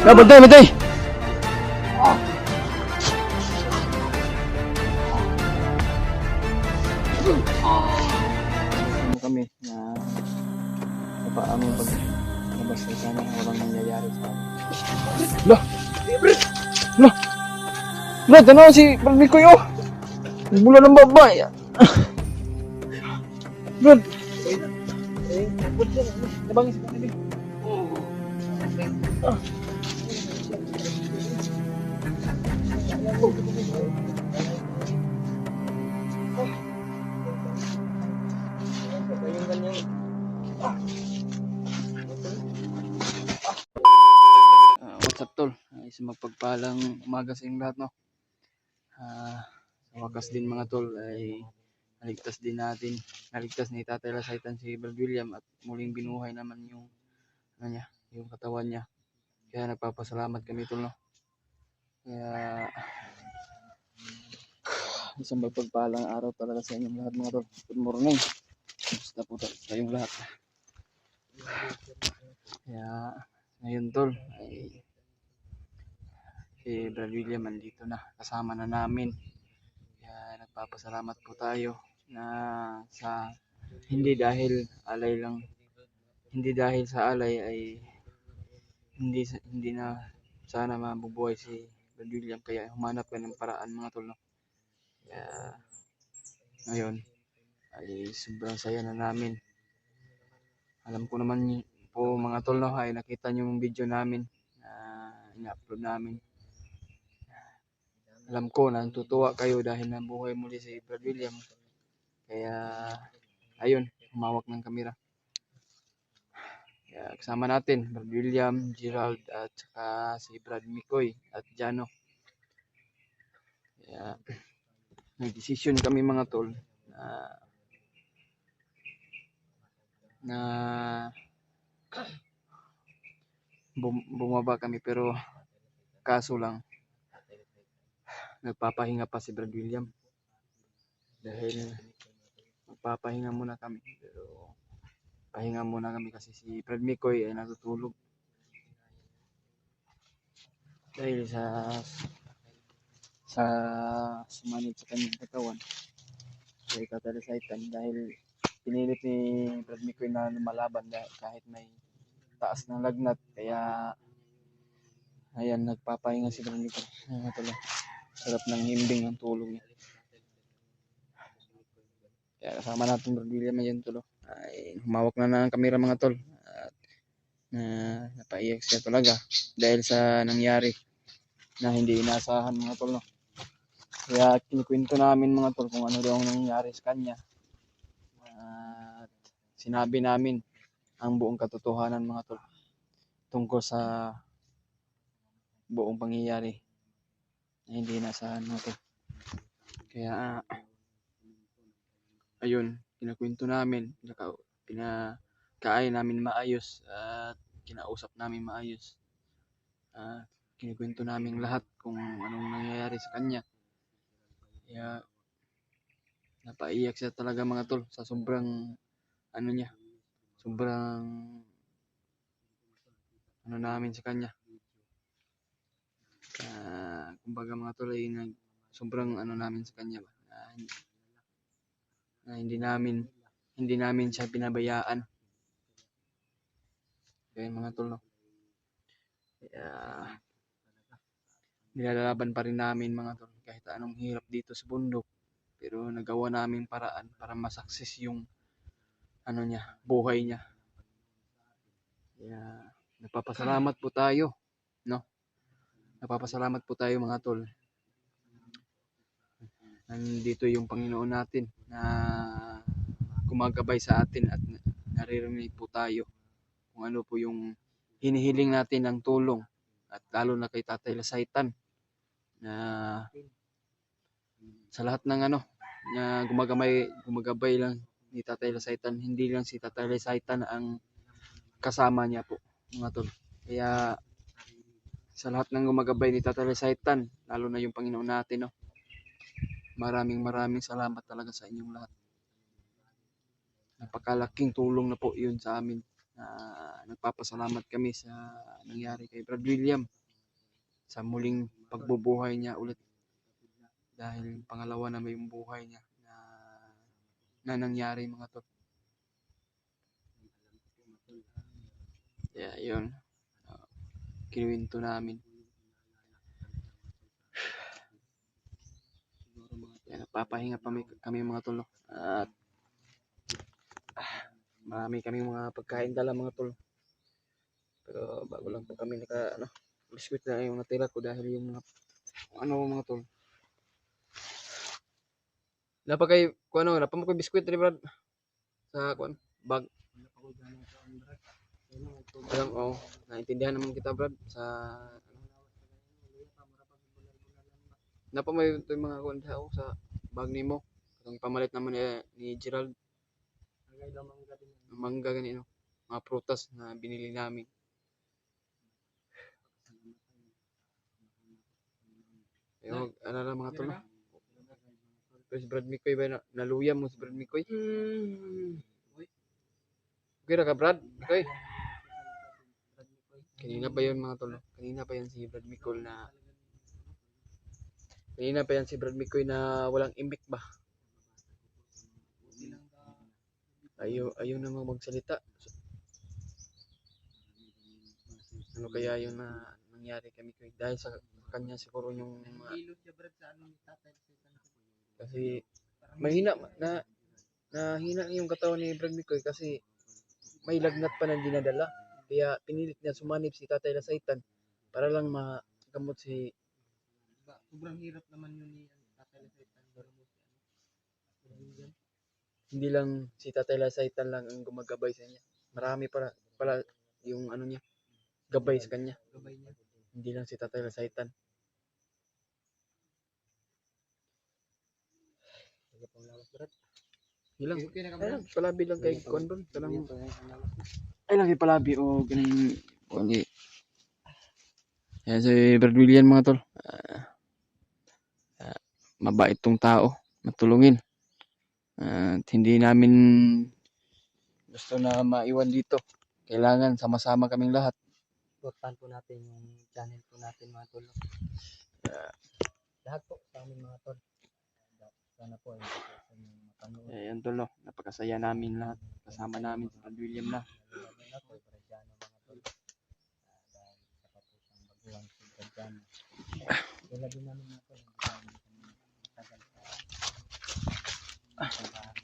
Ya, bantay, bantay! Ano kami na sa paaming paglabas na sana walang nangyayari sa amin. Lah! Lah! Lah, tanaw si Palmikoy, oh! Mula ng babae. Brad! Nabangis ka na. What's up, tol? Isang magpagpalang umaga sa inyong lahat, no? Sa wakas din mga tol ay naligtas din natin. Naligtas ni Tatay Lasaitan si Brad William at muling binuhay naman yung ano niya, yung katawan niya. Kaya nagpapasalamat kami, tol, no? Kaya isang magpagpalang araw talaga sa inyong lahat, mga tol. Good morning. Gusto po sa inyong lahat. Kaya ngayon, tol, ay si Brad William andito na, kasama na namin. Kaya nagpapasalamat po tayo na sa hindi dahil alay lang, hindi dahil sa alay ay hindi na sana mabubuhay si Brad William, kaya humanap ka ng paraan, mga tol, no? Kaya ngayon ay sobrang saya na namin. Alam ko naman po, mga tol, no, ay nakita nyo yung video namin na ina-upload namin. Alam ko na natutuwa kayo dahil nabuhay muli si Brad William. Kaya ayun, humawak ng kamera. Kaya kasama natin Brad William, Gerald at saka si Brad Mikoy at Jano. Kaya may decision kami, mga tol, na bumaba kami, pero kaso lang nagpapahinga pa si Brad William dahil magpapahinga muna kami, pero pahinga muna kami kasi si Brad Mikoy ay natutulog dahil sa sumanib sa kanyang katawan kay Tatay Lasaitan, dahil pinilit ni Brad Mikoy na lumalaban kahit may taas ng lagnat. Kaya ayan, nagpapahinga si Brad Mikoy. Sarap ng himbing ang tulog niya. Kaya kasama natin Brad William ngayon, tol. Ay humawak na ng kamera, mga tol. At napaiyak siya talaga dahil sa nangyari na hindi inaasahan, mga tol, no? Kaya kinikwento namin, mga tol, kung ano daw ang nangyari sa kanya. At sinabi namin ang buong katotohanan, mga tol, tungkol sa buong pangyayari na hindi inaasahan, mga tol. Kaya ayun, kinakwento namin, pinakain namin maayos at kinausap namin maayos. Kinikwento namin lahat kung anong nangyayari sa kanya. Kaya napaiyak siya talaga, mga tol, sa sobrang sobrang namin sa kanya. Kumbaga, mga tol, ay sobrang namin sa kanya ba, na hindi namin siya pinabayaan. Kaya, mga tol, no? Kaya nilalaban pa rin namin, mga tol, kahit anong hirap dito sa bundok, pero nagawa namin paraan para masukses yung buhay niya. Kaya nagpapasalamat po tayo, no? Nagpapasalamat po tayo, mga tol. Nandito yung Panginoon natin na gumagabay sa atin at naririnig po tayo kung ano po yung hinihiling natin ng tulong, at lalo na kay Tatay Lasaitan, na sa lahat ng na gumagabay lang ni Tatay Lasaitan. Hindi lang si Tatay Lasaitan ang kasama niya po, mga tol. Kaya sa lahat ng gumagabay ni Tatay Lasaitan, lalo na yung Panginoon natin, no? Maraming salamat talaga sa inyong lahat. Napakalaking tulong na po yun sa amin Nagpapasalamat kami sa nangyari kay Brad William sa muling pagbubuhay niya ulit dahil pangalawa na may buhay niya na nangyari mga tol. Yun. Kinuwento namin. Nagpapahinga kami mga tol. At marami kami mga pagkain dala mga tol. Pero bago lang po kami biskuit na yung natira ko dahil yung mga tol. Napakay napa mo ko biskuit rin Brad sa bag. Alam naintindihan naman kita Brad sa napa may ito yung mga sa bag nimo. Itong pamalit naman ni Gerald. Mangga ganito. Mga prutas na binili namin. Yung mga tol. Si Brad Mikoy ba naluyam mo si Brad Mikoy? Okay ra ka Brad? Okay. Kanina pa yun mga tol. Kanina pa yan si Brad Mikoy na walang imbik ba? Ayaw namang magsalita. Ano kaya yun na nangyari kami Mikoy? Dahil sa kanya siguro yung kasi mahina nahina yung katawan ni Brad Mikoy kasi may lagnat pa na dinadala. Kaya pinilit niya sumanib si Tatay Lasaitan para lang magamot si sobrang hirap naman yun ni Tatay Lasaitan. Hindi lang si Tatay Lasaitan lang ang gumagabay sa niya. Marami pala yung niya, gabay sa kanya. Hindi lang si Tatay Lasaitan. Ilang palabi lang kay Kondon. Ay lagi palabi o ganing kundi. Yan si Brad William mga tol. Mabait tong tao, matulungin. At hindi namin gusto na maiwan dito. Kailangan sama-sama kaming lahat. Supportan po natin yung channel po natin mga tol. Lahat po sa amin mga tol. Sana po ay mapanood. Ayan tol, napakasaya namin lahat. Kasama namin si Brad William na.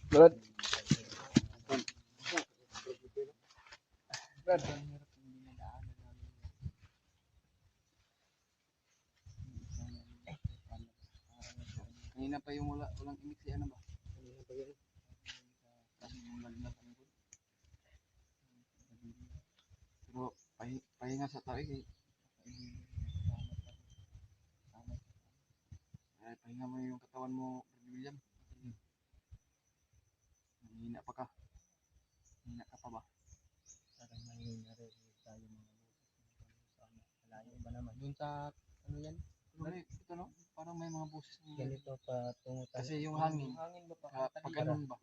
Brad. Brad. Kanina pa yung walang imik si ba? Kanina pa yun. Kasi yung lagnat ang good. Pero pahinga sa tao pahinga mo yung katawan mo, William. Mahina pa ka. Mahina ka pa ba? Parang mahina rin tayo mga malayo ba naman? Doon sa yan? Ito no? Parang may mga boses. Ganito patungo tayo. Kasi yung hangin ba pag ganun ba?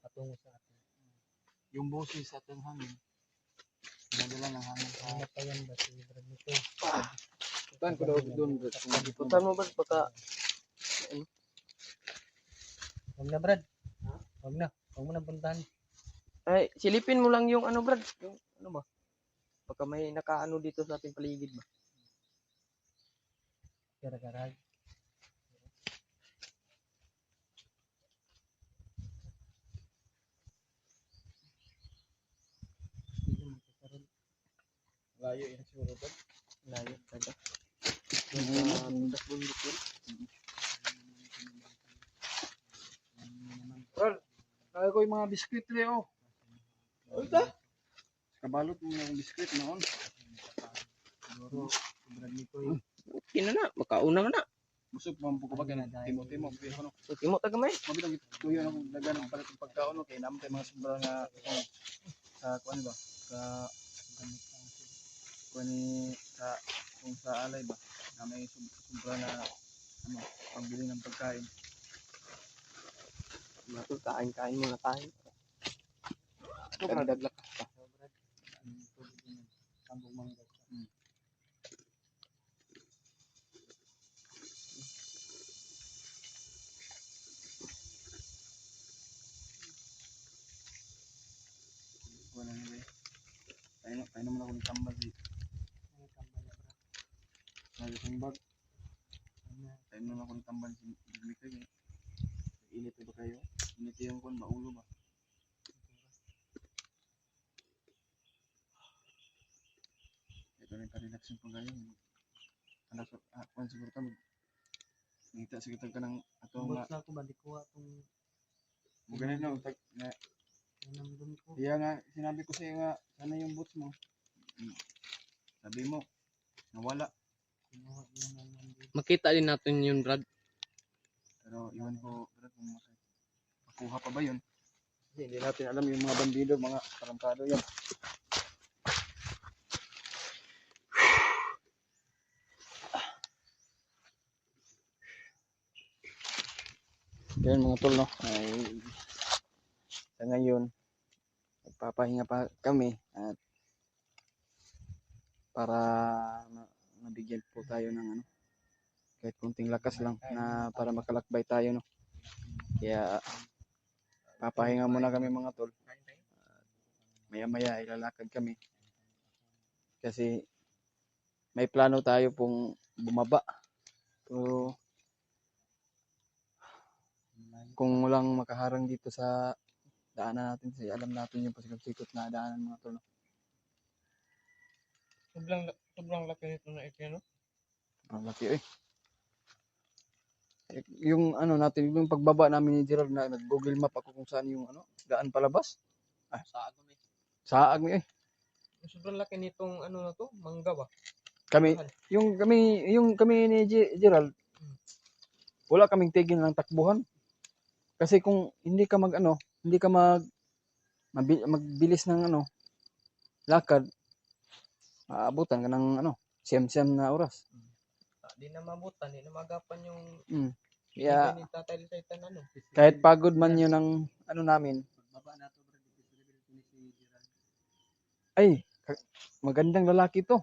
Patungo sa atin. Yung boses sa ating hangin. Dinadala ng hangin. Ano pa yan ba si Brad nito? Puntahan ko daw doon Brad. Puntahan mo Brad baka huwag na Brad. Huwag mo na puntahan. Ay, silipin mo lang yung Brad. Yung ba? Baka may nakaano dito sa ating paligid ba? Gara-gara. Layo yung siguro Brad. Layo talaga. Bundok yun. Brad, kaya ko yung mga biskuit rin Ulta? Kabalot mo yung biskuit noon. Siguro, Brad nito okay na makauna na. Busog mo ko ba kaya timo. Timo tagamay. Mabitang tuyo na kung dagan ng palit ng pagkaon kay naman tayo mga sobra nga sa kuan ba? Kung sa alay ba na may sobra na pambili ng pagkain. Kain muna tayo. Dagdag pa. Tambong mangga. Wala nila eh. Tayo naman ako ng tambal eh. Nagasimbag. Tayo naman ako ng tambal si Bigmika eh. Init ba kayo? Init yung kon, maulo ba? Ito rin pa-relax yung pagkain. Anak, kung siguro ka, ngita siguro ka ng atong Bot na ako ba, di ko atong ganun no, na nanamdum ko. kaya nga sinabi ko sa iyo nga sana yung boots mo. Sabi mo nawala. Kinuha yun ang nandito. Makita din natin yun, Brad. Pero iwan ko Brad, kung makuha pa ba yun. Kasi hindi natin alam yung mga bandido, mga tarantado yan. Ganyan mga tol, no? Ay, sa ngayon nagpapahinga pa kami at para mabigyan po tayo ng ano, kahit kunting lakas lang na para makalakbay tayo, no? Kaya papahinga muna kami mga tol. Maya maya ilalakad kami kasi may plano tayo pong bumaba. Pero kung walang makaharang dito sa daanan natin, kasi alam natin yung pasikot-sikot na daanan mga tol, no? Sobrang laki nito na ito, no? Ang laki eh. Yung ano natin, yung pagbaba namin ni Gerald na nag-Google Map ako kung saan yung ano, daan palabas. Saag mo eh. Saag eh. Sobrang laki nitong ano na to, mangga ba? Kami ni Gerald, wala kaming tigil ng takbuhan. Kasi kung hindi ka hindi ka magbilis ng ano, lakad, maabutan ka ng ano, siyam-siyam na oras. Di na mabutan, di na magapan yung Kaya ni Tatay Lisaytan ano. kahit pagod man yun ng ano namin, Pagbaba na to, bro, dito si Gerald. ay, magandang lalaki to.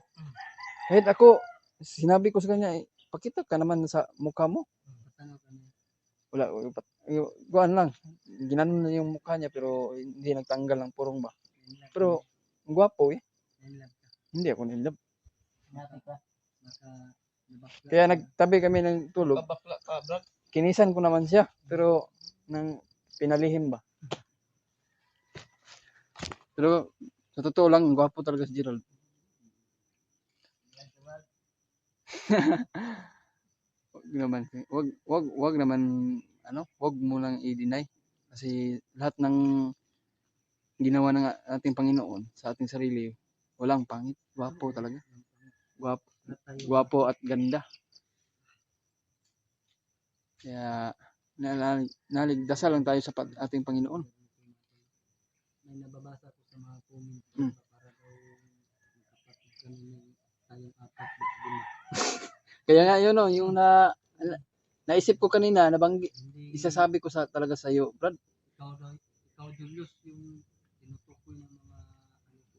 Kahit ako, sinabi ko sa kanya, pakita ka naman sa mukha mo. Patanaw kami. Wala, guan lang. Ginanon na yung mukha niya pero hindi nagtanggal ng purong ba. Pero, ang gwapo eh. Nilab ka. Hindi ako nilab. Mati ka. Maka nabakla. Kaya nagtabi kami ng tulog. Kabakla ka, Brad. Kinisan ko naman siya. Pero, nang pinalihim ba. Pero, sa totoo lang, ang gwapo talaga si Gerald. Wag naman wag mo lang i-deny kasi lahat ng ginawa ng ating Panginoon sa ating sarili walang pangit, gwapo talaga. Gwapo at ganda. Kaya naligdasal lang tayo sa ating Panginoon. May nababasa ko sa mga comment para daw nakapatid kami ng tayong apat na lima. Kaya nga yun yung naisip ko kanina, isasabi ko talaga sa iyo, Brad. Ikaw Julius, yung tinutukoy ng mga ano ko.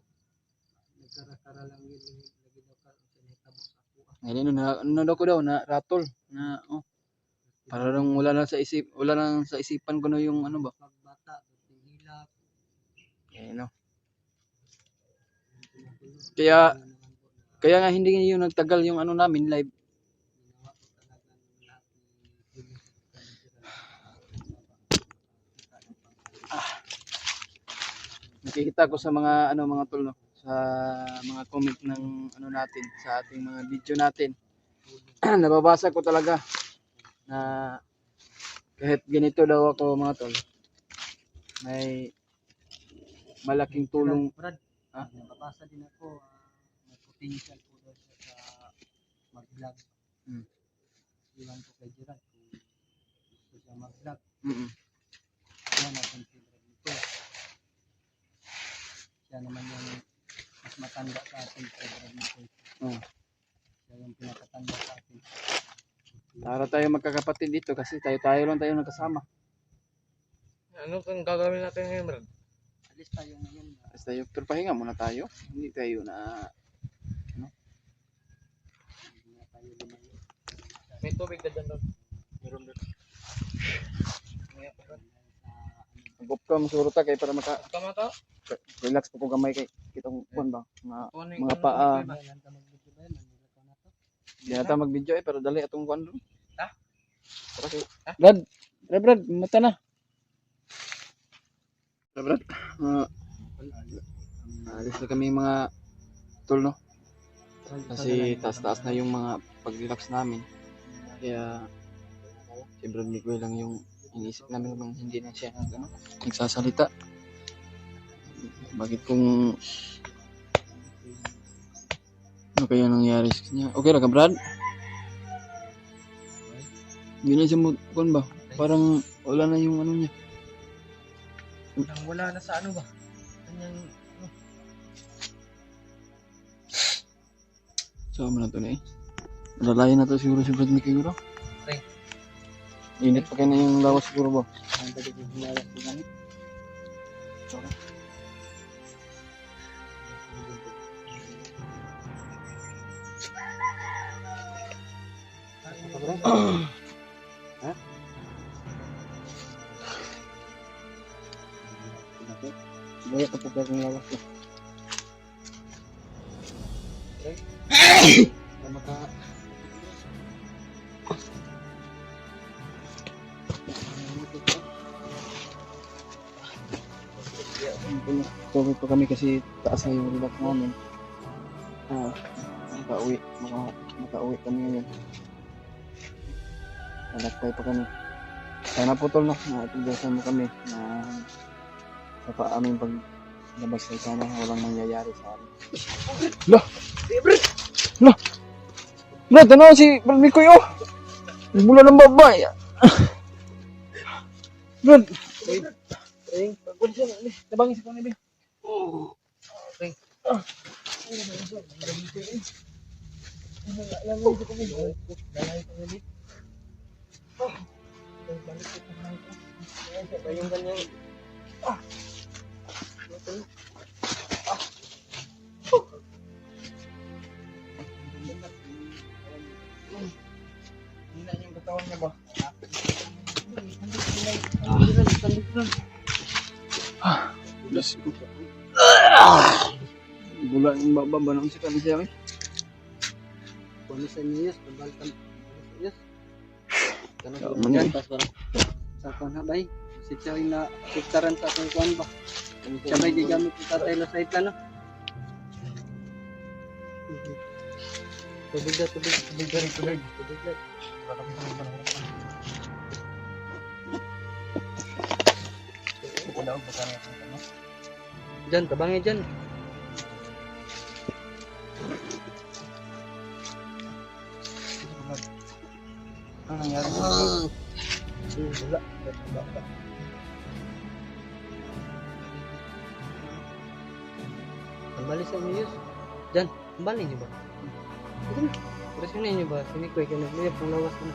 Nagkarakara lang yun, lagi daw ka sa nahitabo sa ako. Ano ko daw na ratol na para lang wala lang sa isipan ko na yung ano ba. Pagbata, hilap. No. Kaya nga hindi yung nagtagal yung ano namin live. Nakikita ko sa mga mga tol, no, sa mga comment ng ano natin sa ating mga video natin. Nababasa ko talaga na kahit ganito daw ako mga tol, may malaking tulong. Brad, nababasa din ako, may potential po daw siya sa mag-vlog. Iwan ko kay Gerald kung gusto siya mag-vlog. Yan, nakonsider nito. Siya naman yung mas matanda sa atin sa Gerald nito. Siya yung pinakatanda sa atin. Para tayo magkakapatid dito kasi tayo lang tayo nagkasama. Ano kang gagawin natin ngayon, Brad? Alis tayo ngayon. Alis tayo. Pero pahinga muna tayo. Hindi tayo na... Hindi na tayo lumayo. May tubig na dyan doon. Meron doon. May ako doon. Mag-off ka, masuro ta kay para Tama to? relax po ko gamay kay kitong kuan ba Kuhanin mga ko ng paa. tubig ba? Kailan ka mag-video ba yan? Manila ko na to. Di na ta mag-video pero dali atong kuan doon. Ha? Tara kay. Ha? Brad, mata na. Brad. Alis na kami mga tol no. Kasi taas-taas na yung mga pag-relax namin. Kaya si Brad Miguel lang yung iniisip namin bang hindi na siya nagsasalita. Bakit kung ano kaya nangyari sa kanya? Okay lang ka Brad? Hindi na siya kuan ba? Parang wala na yung ano niya. Wala na sa ano ba? Kanyang ano? So, ano na to na eh. Malalayan na to siguro si Brad Miguel siguro. Okay. Init pa kayo na yung lawas siguro ba? Ang dali ko ginawa ko ganit. Ha? Gaya ko po ng lawas ko. Tama ka. Tuloy pa kami kasi taas na yung relax namin. Makauwi kami ngayon. Nalakbay pa kami. Sana po tol no, naitugasan mo kami na sa aming paglabas ay sana walang mangyayari sa amin. Lah! Lah! Brad, ano si Brad Mikoy oh? Mula ng babae. Brad! Pagod siya, nabangis ko na ba? Okay. Yung kanyang hina yung katawan niya ba? Bless ko. Bulan yung baba nang si kami siya. Kuno sa inyo, pagbaltan. Yes. Oh, man. Sa kuan ha bay. Si Choy na sektaran sa akong kuan ba. Sabay gigamit ko sa taylo sa itla no. Tubig na tubig na. Diyan, tabangi diyan. Ano nangyari? Wala. Kembali sa inyo. Diyan, kembali niyo ba? Terus ini niyo ba? Sini ko ikan niyo pang lawas na.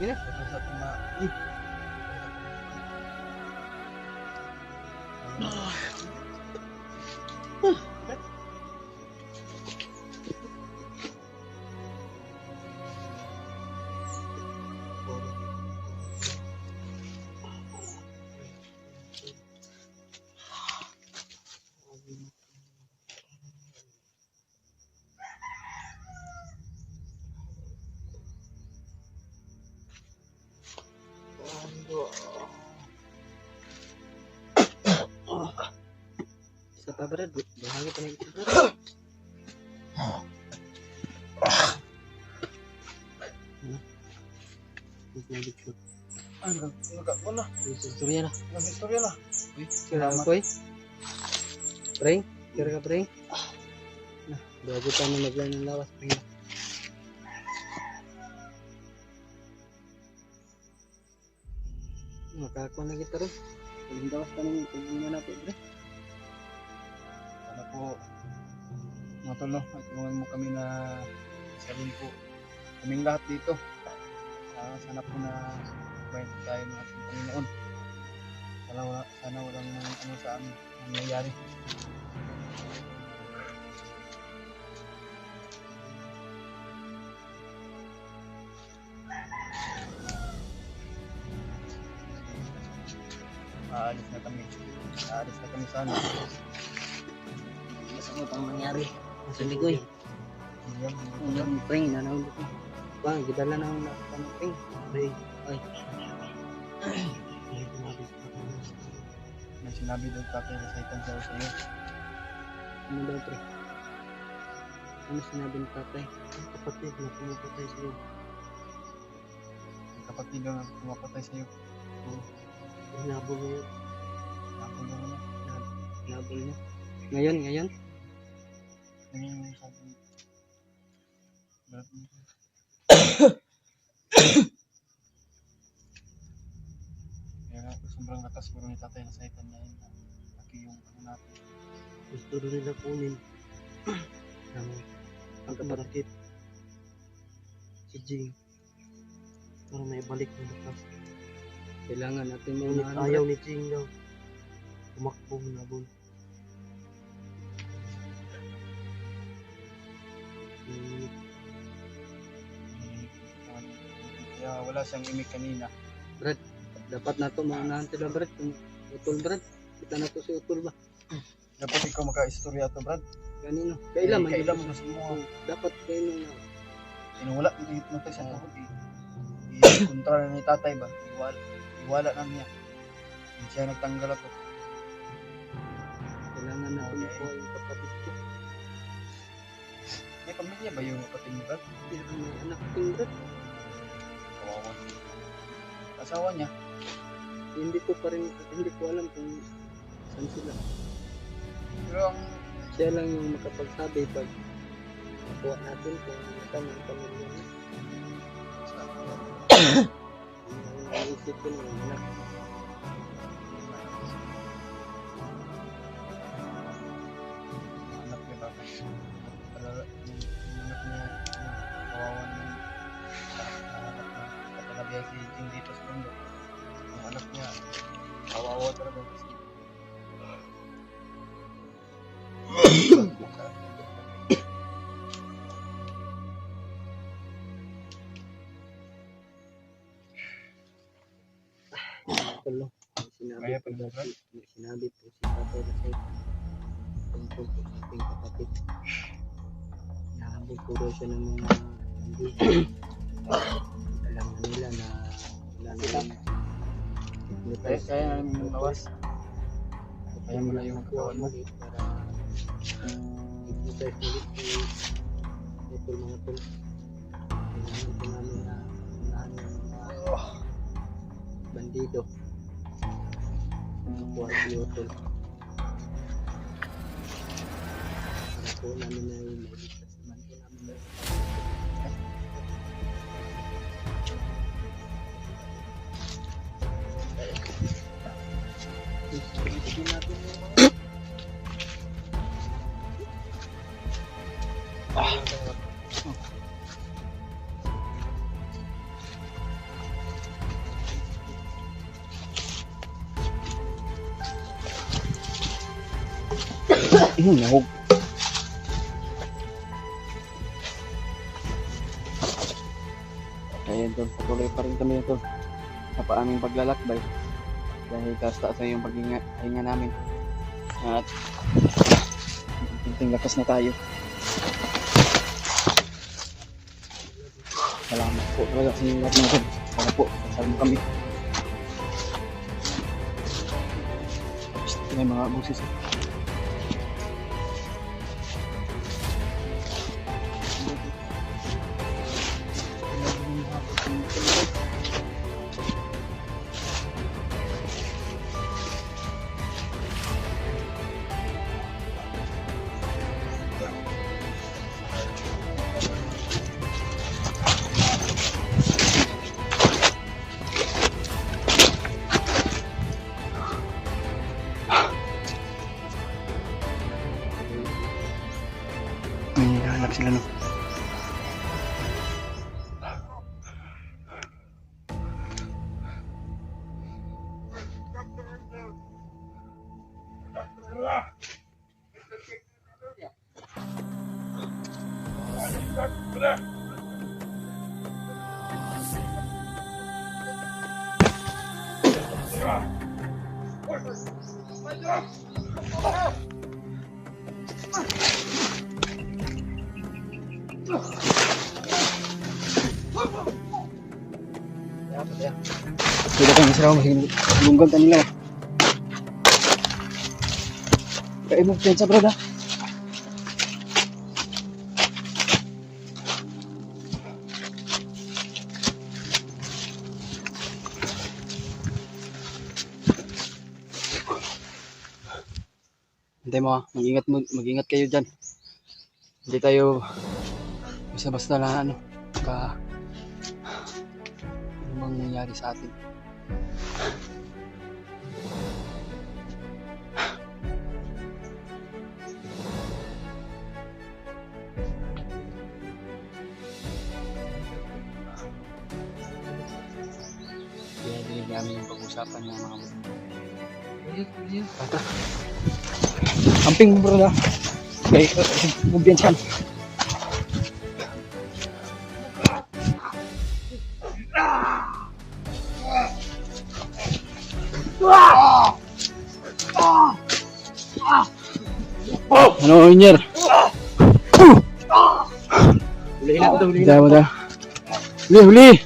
Ini sa pabrad, bahagi pa na ito. Wala. Istorya na. Nag-istorya na. Kira ako eh. Preng, kira ka preng. Nah, bago pa na maglan ng lawas preng. Makakuha na kita ron. Paging lawas pa ng paging natin pre. Sana po matulong at tulungan mo kami na sabihin po kaming lahat dito. Sana po na magbayan tayo ng ating Panginoon. Sana walang ano sa amin nangyayari. Aalis na kami. Aalis na kami sana. Basta mo pang nangyari. Sa ligoy. Ang pring, nanawag ko. Bang, gidala na ang ping. Ay. May sinabi daw tatay na sa itan sa iyo. Ano daw, pre? Ano sinabi ng tatay? Ang kapatid na pumapatay sa'yo. Ang kapatid daw na pumapatay sa iyo. Hinabol mo yun. Napon daw na. Hinabol niya. Ngayon. Yan yung sabi. Berat mo. Kaya nga, sobrang lakas siguro ni tatay na sa itan niya yun. Laki yung ano natin. Gusto rin nila kunin ang kapatid si Jing para may balik ng lakas. Kailangan natin maunahan. Ayaw ni Jing daw. Tumakbo na bol. Kaya wala siyang imik kanina. Brad, dapat na ito maunahan sila, Brad. Kung Utol, Brad. Kita na ito si Utol ba? Dapat ikaw maka-istorya to, Brad. Kanino? Kailan man. Kailan mo na mo. Dapat kayo na. Inuwala mo tayo sa tuhod eh. I-kontra na ni tatay ba? Iwala na niya. Hindi siya nagtanggal ako. Kailangan na po yung kapatid ko. May pamilya ba yung kapatid mo, Brad? Pero may anak din, Brad. Kawawa. Asawa niya. Hindi ko alam kung saan sila. Pero ang Siya lang yung makapagsabi pag nakuha natin kung saan yung pamilya niya. Ang isip ko na yung anak. anak niya bakit? Talaga, yung anak niya, kawawa niya. Anak niya. Katalabiyay si Jing dito sa mundo. Yung anak niya, kawawa talaga. Tulo. Sinabi Kaya po pag dati, sinabi po si Tatay na sa'yo tungkol po sa ating kapatid. Nahabol po daw siya ng mga hindi. Alam na nila na wala na yung Kaya namin yung bawas. Kaya mo na yung katawan mo. para hypnotize ulit ito mga tol. Kailangan po namin na unahan yung mga bandido. Nakuha si Otol. Para po namin na yung mailigtas naman po namin na hindi natin yung mga Nahog. Ayan tol, patuloy pa rin kami ito sa aming paglalakbay dahil taas-taas na yung paghinga namin at kunting lakas na tayo. Salamat po talaga sa inyo lahat mga tol. Sana po, kasama kami. Ito na yung mga busis. May hinahanap sila no. Tidak kan sila maglunggan ta nila. Kaya mo pensa brada. Hindi mo, mag-ingat kayo diyan. Hindi tayo basta-basta lang ano mang nangyari sa atin. Kaya dinig namin yung pag-usapan ng mga bata. Amping bro na. Okay, kumpiyansan. Ano, Inyer? Huli na ito, huli Huli na. Huli!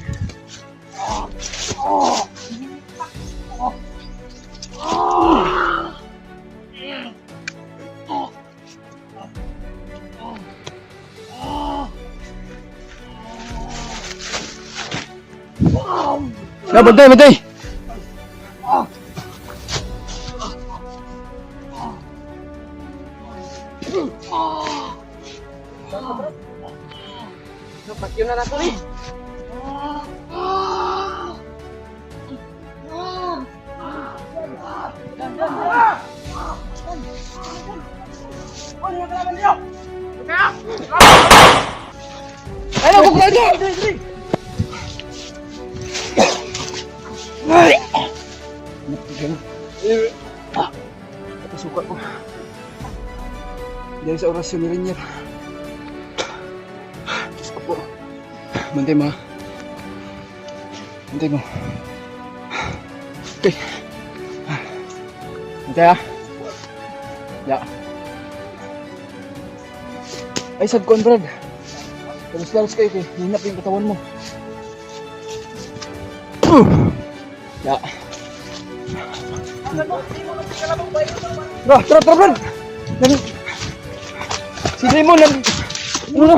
Ya, bantay, bantay! Yun na nato rin. Ayo, buka aja! Apa suka ko? Dari sa orasyon ni Rainier. Apo. Bantay mo. Bantay mo. Okay. Bantay ah. Ya. Ay, sad ko, Brad. Lalos-lalos kayo, hinap yung katawan mo. Ya. Bro, tara, Brad. Si Damon, ano na?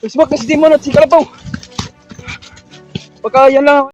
Facebook na si Damon at si Kalabaw. Pagka yan lang.